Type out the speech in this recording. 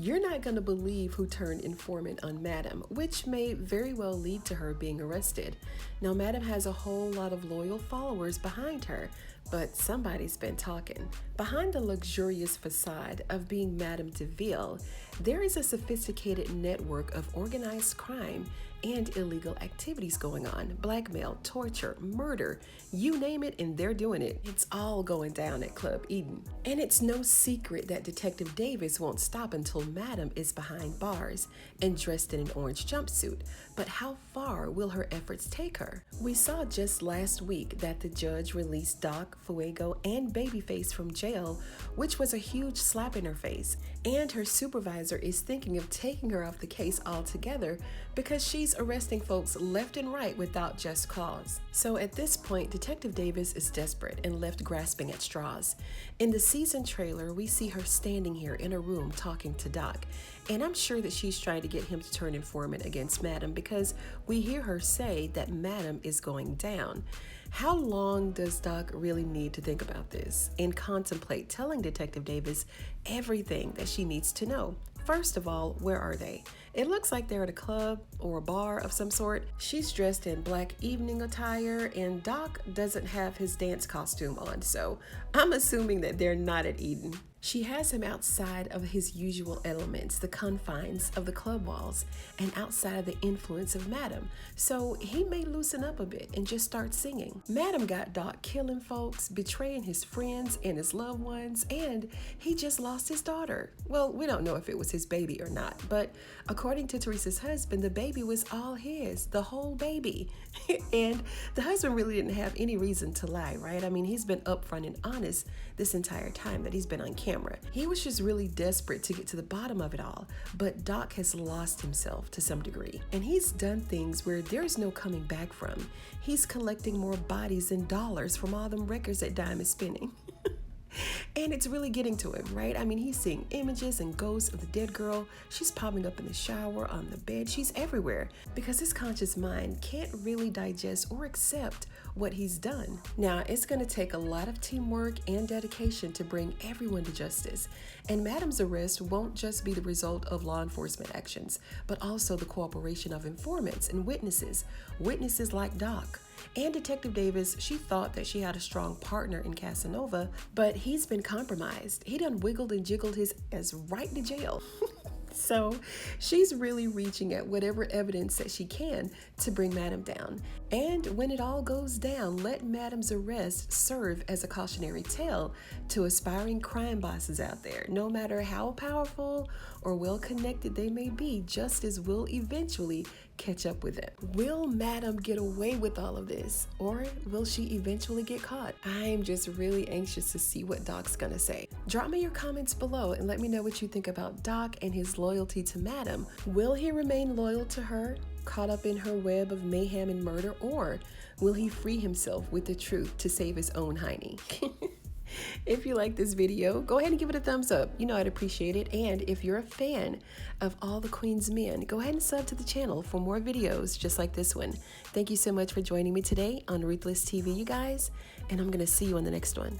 You're not going to believe who turned informant on Madam, which may very well lead to her being arrested. Now, Madam has a whole lot of loyal followers behind her, but somebody's been talking. Behind the luxurious facade of being Madame DeVille, there is a sophisticated network of organized crime and illegal activities going on. Blackmail, torture, murder, you name it, and they're doing it. It's all going down at Club Eden. And it's no secret that Detective Davis won't stop until Madam is behind bars and dressed in an orange jumpsuit. But how far will her efforts take her? We saw just last week that the judge released Doc, Fuego, and Babyface from jail, which was a huge slap in her face. And her supervisor is thinking of taking her off the case altogether because she's arresting folks left and right without just cause. So at this point, Detective Davis is desperate and left grasping at straws. In the season trailer, we see her standing here in a room talking to Doc, and I'm sure that she's trying to get him to turn informant against Madam because we hear her say that Madam is going down. How long does Doc really need to think about this and contemplate telling Detective Davis everything that she needs to know? First of all, where are they? It looks like they're at a club or a bar of some sort. She's dressed in black evening attire, and Doc doesn't have his dance costume on, so I'm assuming that they're not at Eden. She has him outside of his usual elements, the confines of the club walls, and outside of the influence of Madam, so he may loosen up a bit and just start singing. Madam got Doc killing folks, betraying his friends and his loved ones, and he just lost his daughter. Well, we don't know if it was his baby or not, but according to Teresa's husband, the baby was all his, the whole baby. And the husband really didn't have any reason to lie, right? I mean, he's been upfront and honest this entire time that he's been on camera. He was just really desperate to get to the bottom of it all, but Doc has lost himself to some degree, and he's done things where there's no coming back from. He's collecting more bodies than dollars from all them records that Dime is spinning. And it's really getting to him, right? I mean, he's seeing images and ghosts of the dead girl. She's popping up in the shower, on the bed. She's everywhere because his conscious mind can't really digest or accept what he's done. Now, it's going to take a lot of teamwork and dedication to bring everyone to justice. And Madam's arrest won't just be the result of law enforcement actions, but also the cooperation of informants and witnesses like Doc. And Detective Davis, she thought that she had a strong partner in Casanova, but he's been compromised. He done wiggled and jiggled his ass right to jail. So she's really reaching at whatever evidence that she can to bring Madam down. And when it all goes down, let Madam's arrest serve as a cautionary tale to aspiring crime bosses out there. No matter how powerful or well-connected they may be, justice will eventually catch up with them. Will Madam get away with all of this, or will she eventually get caught? I'm just really anxious to see what Doc's gonna say. Drop me your comments below and let me know what you think about Doc and his loyalty to Madam. Will he remain loyal to her, caught up in her web of mayhem and murder, or will he free himself with the truth to save his own hiney? If you like this video, go ahead and give it a thumbs up. You know I'd appreciate it. And if you're a fan of all the Queen's men, go ahead and sub to the channel for more videos just like this one. Thank you so much for joining me today on Ruthless TV, you guys, and I'm going to see you on the next one.